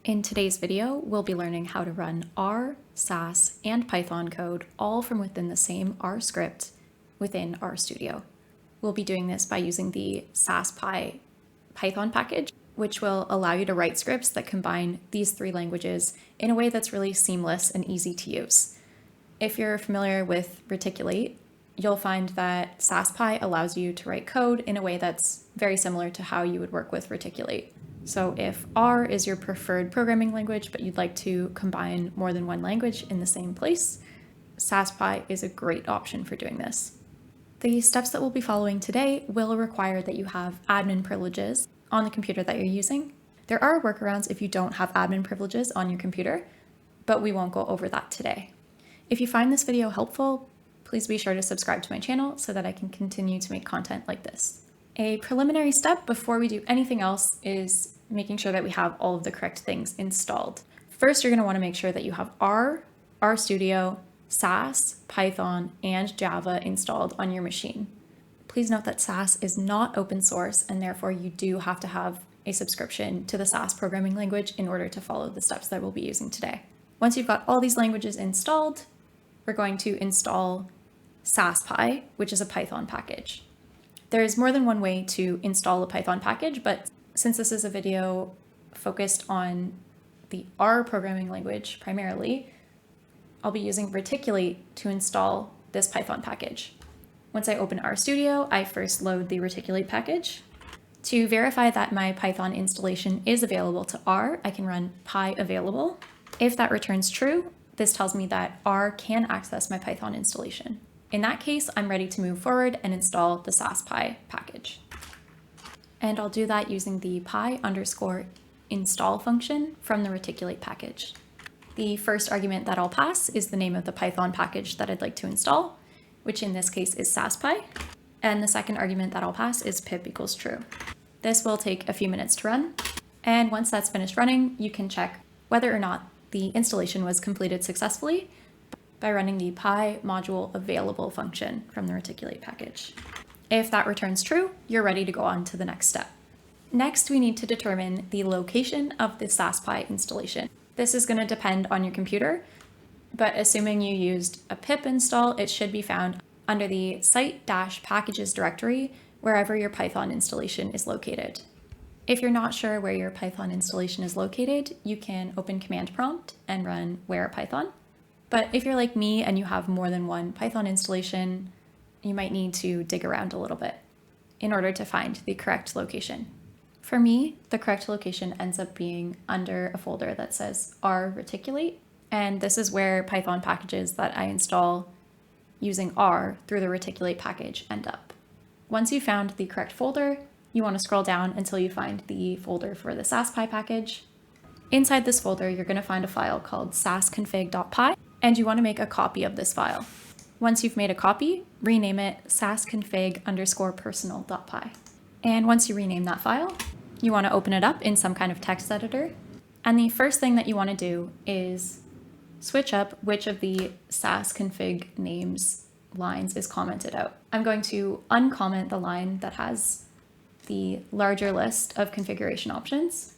In today's video, we'll be learning how to run R, SAS, and Python code all from within the same R script within RStudio. We'll be doing this by using the SASPy Python package, which will allow you to write scripts that combine these three languages in a way that's really seamless and easy to use. If you're familiar with reticulate, you'll find that SASPy allows you to write code in a way that's very similar to how you would work with reticulate. So if R is your preferred programming language, but you'd like to combine more than one language in the same place, SASPy is a great option for doing this. The steps that we'll be following today will require that you have admin privileges on the computer that you're using. There are workarounds if you don't have admin privileges on your computer, but we won't go over that today. If you find this video helpful, please be sure to subscribe to my channel so that I can continue to make content like this. A preliminary step before we do anything else is making sure that we have all of the correct things installed. First, you're going to want to make sure that you have R, RStudio, SAS, Python, and Java installed on your machine. Please note that SAS is not open source, and therefore you do have to have a subscription to the SAS programming language in order to follow the steps that we'll be using today. Once you've got all these languages installed, we're going to install SASPy, which is a Python package. There's more than one way to install a Python package, but since this is a video focused on the R programming language primarily, I'll be using reticulate to install this Python package. Once I open RStudio, I first load the reticulate package. To verify that my Python installation is available to R, I can run pyavailable. If that returns true, this tells me that R can access my Python installation. In that case, I'm ready to move forward and install the SASPy package. And I'll do that using the py_install function from the reticulate package. The first argument that I'll pass is the name of the Python package that I'd like to install, which in this case is SASPy. And the second argument that I'll pass is pip equals true. This will take a few minutes to run. And once that's finished running, you can check whether or not the installation was completed successfully by running the py_module_available function from the reticulate package. If that returns true, you're ready to go on to the next step. Next, we need to determine the location of the SASPy installation. This is going to depend on your computer, but assuming you used a pip install, it should be found under the site-packages directory wherever your Python installation is located. If you're not sure where your Python installation is located, you can open command prompt and run where Python. But if you're like me and you have more than one Python installation, you might need to dig around a little bit in order to find the correct location. For me, the correct location ends up being under a folder that says rticulate, and this is where Python packages that I install using R through the reticulate package end up. Once you've found the correct folder, you want to scroll down until you find the folder for the SASPy package. Inside this folder, you're going to find a file called sascfg.py, and you want to make a copy of this file. Once you've made a copy, rename it sasconfig_personal.py. And once you rename that file, you want to open it up in some kind of text editor. And the first thing that you want to do is switch up which of the sasconfig names lines is commented out. I'm going to uncomment the line that has the larger list of configuration options.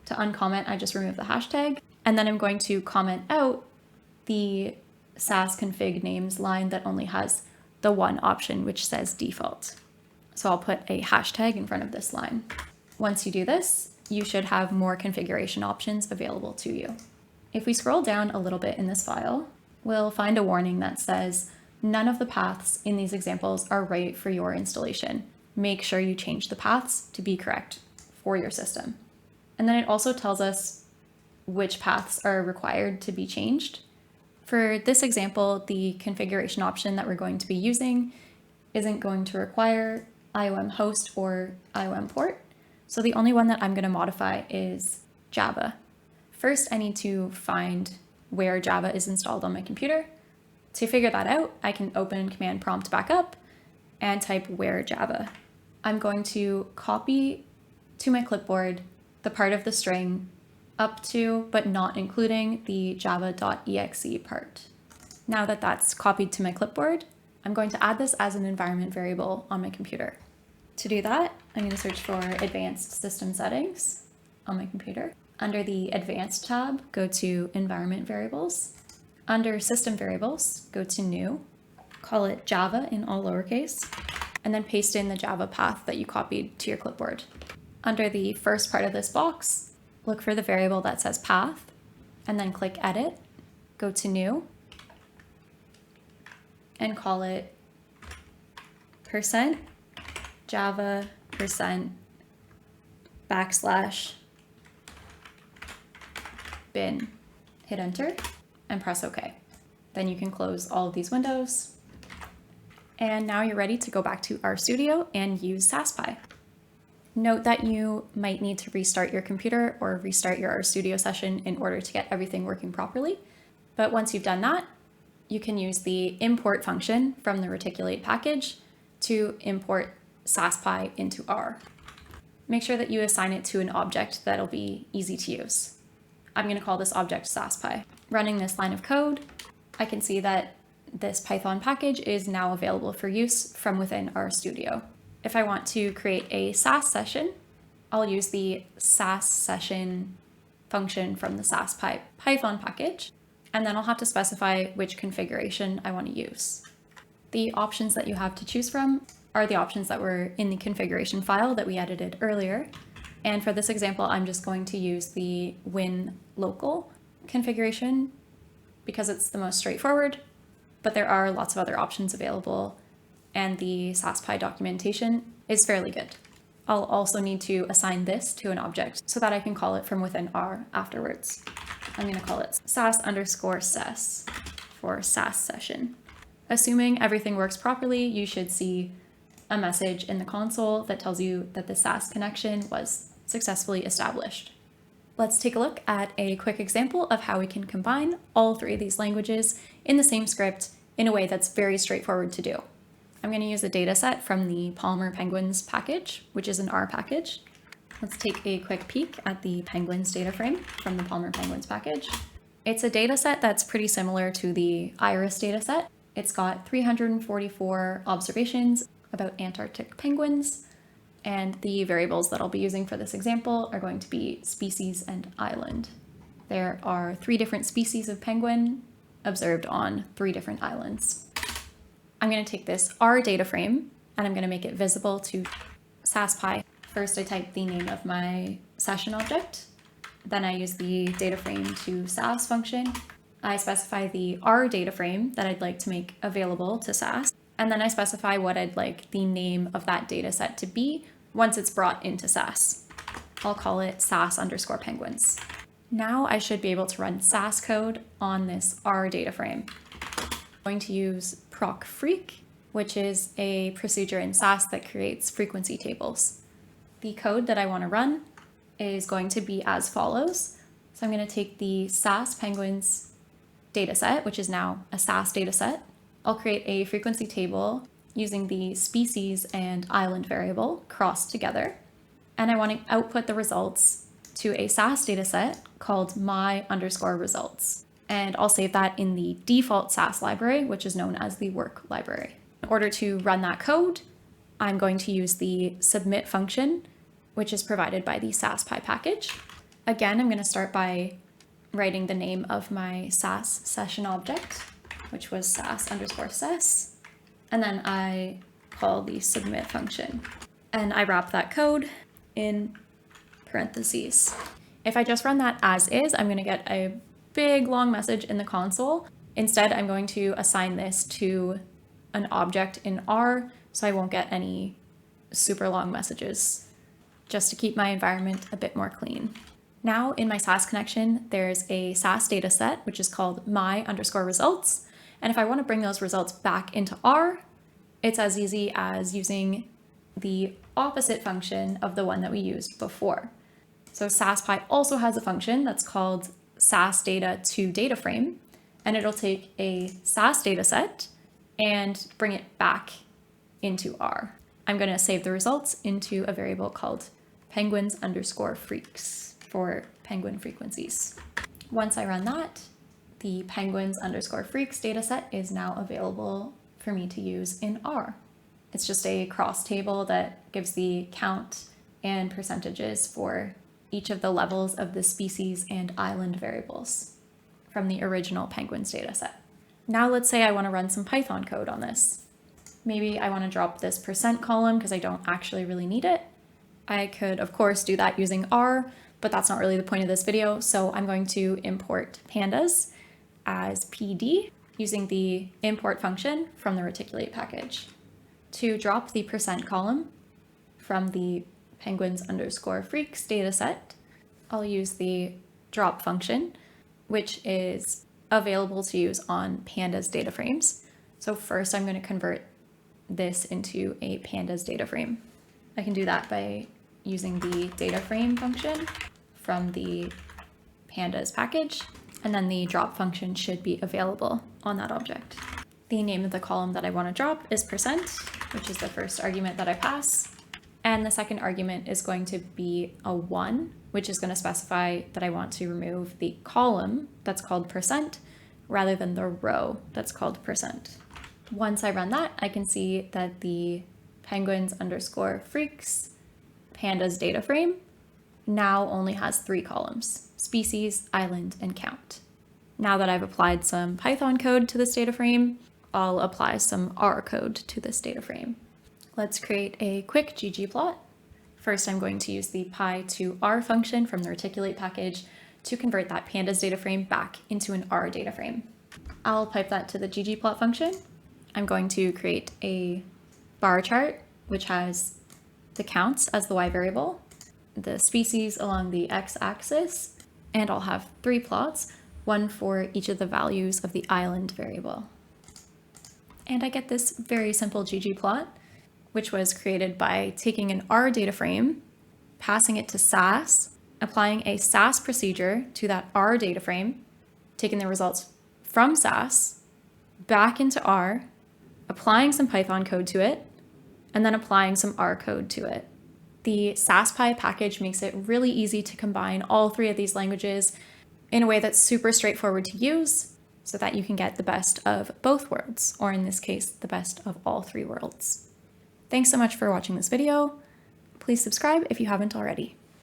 To uncomment, I just remove the hashtag, and then I'm going to comment out the sasconfig names line that only has the one option, which says default. So I'll put a hashtag in front of this line. Once you do this, you should have more configuration options available to you. If we scroll down a little bit in this file, we'll find a warning that says none of the paths in these examples are right for your installation. Make sure you change the paths to be correct for your system. And then it also tells us which paths are required to be changed. For this example, the configuration option that we're going to be using isn't going to require IOM host or IOM port. So the only one that I'm going to modify is Java. First, I need to find where Java is installed on my computer. To figure that out, I can open command prompt back up and type where Java. I'm going to copy to my clipboard the part of the string up to, but not including, the java.exe part. Now that that's copied to my clipboard, I'm going to add this as an environment variable on my computer. To do that, I'm going to search for advanced system settings on my computer. Under the Advanced tab, go to Environment Variables. Under System Variables, go to New, call it Java in all lowercase, and then paste in the Java path that you copied to your clipboard. Under the first part of this box, look for the variable that says path, and then click Edit, go to New, and call it %Java %bin. Hit enter and press OK. Then you can close all of these windows. And now you're ready to go back to RStudio and use SASPy. Note that you might need to restart your computer or restart your RStudio session in order to get everything working properly. But once you've done that, you can use the import function from the reticulate package to import SASPy into R. Make sure that you assign it to an object that'll be easy to use. I'm going to call this object SASPy. Running this line of code, I can see that this Python package is now available for use from within RStudio. If I want to create a SAS session, I'll use the SAS session function from the SASPy Python package, and then I'll have to specify which configuration I want to use. The options that you have to choose from are the options that were in the configuration file that we edited earlier. And for this example, I'm just going to use the win local configuration because it's the most straightforward, but there are lots of other options available, and the SASPy documentation is fairly good. I'll also need to assign this to an object so that I can call it from within R afterwards. I'm going to call it SAS_ses for SAS session. Assuming everything works properly, you should see a message in the console that tells you that the SAS connection was successfully established. Let's take a look at a quick example of how we can combine all three of these languages in the same script in a way that's very straightforward to do. I'm going to use a dataset from the Palmer Penguins package, which is an R package. Let's take a quick peek at the Penguins data frame from the Palmer Penguins package. It's a dataset that's pretty similar to the Iris dataset. It's got 344 observations about Antarctic penguins, and the variables that I'll be using for this example are going to be species and island. There are 3 different species of penguin observed on 3 different islands. I'm going to take this R data frame and I'm going to make it visible to SASPy. First, I type the name of my session object. Then I use the data frame to SAS function. I specify the R data frame that I'd like to make available to SAS. And then I specify what I'd like the name of that data set to be once it's brought into SAS. I'll call it SAS_penguins. Now I should be able to run SAS code on this R data frame. I'm going to use procfreq, which is a procedure in SAS that creates frequency tables. The code that I want to run is going to be as follows. So I'm going to take the SAS penguins dataset, which is now a SAS dataset. I'll create a frequency table using the species and island variable crossed together. And I want to output the results to a SAS dataset called my_results. And I'll save that in the default SAS library, which is known as the work library. In order to run that code, I'm going to use the submit function, which is provided by the SASPy package. Again, I'm going to start by writing the name of my SAS session object, which was SAS_ses. And then I call the submit function. And I wrap that code in parentheses. If I just run that as is, I'm going to get a big long message in the console. Instead, I'm going to assign this to an object in R, so I won't get any super long messages, just to keep my environment a bit more clean. Now in my SAS connection, there's a SAS dataset, which is called my_results. And if I want to bring those results back into R, it's as easy as using the opposite function of the one that we used before. So SASPy also has a function that's called sasData2DataFrame, and it'll take a SAS dataset and bring it back into R. I'm going to save the results into a variable called penguins_freaks for penguin frequencies. Once I run that, the penguins_freaks dataset is now available for me to use in R. It's just a cross table that gives the count and percentages for each of the levels of the species and island variables from the original penguins dataset. Now let's say I want to run some Python code on this. Maybe I want to drop this % column because I don't actually really need it. I could, of course, do that using R, but that's not really the point of this video. So I'm going to import pandas as PD using the import function from the reticulate package. To drop the % column from the penguins_freaks dataset, I'll use the drop function, which is available to use on pandas data frames. So first I'm going to convert this into a pandas data frame. I can do that by using the data frame function from the pandas package, and then the drop function should be available on that object. The name of the column that I want to drop is %, which is the first argument that I pass. And the second argument is going to be a 1, which is going to specify that I want to remove the column that's called % rather than the row that's called %. Once I run that, I can see that the penguins_freaks pandas data frame now only has 3 columns: species, island, and count. Now that I've applied some Python code to this data frame, I'll apply some R code to this data frame. Let's create a quick ggplot. First, I'm going to use the py_to_r function from the reticulate package to convert that pandas data frame back into an R data frame. I'll pipe that to the ggplot function. I'm going to create a bar chart, which has the counts as the y variable, the species along the x-axis, and I'll have 3 plots, one for each of the values of the island variable. And I get this very simple ggplot, which was created by taking an R data frame, passing it to SAS, applying a SAS procedure to that R data frame, taking the results from SAS, back into R, applying some Python code to it, and then applying some R code to it. The SASPy package makes it really easy to combine all 3 of these languages in a way that's super straightforward to use so that you can get the best of both worlds, or in this case, the best of all 3 worlds. Thanks so much for watching this video. Please subscribe if you haven't already.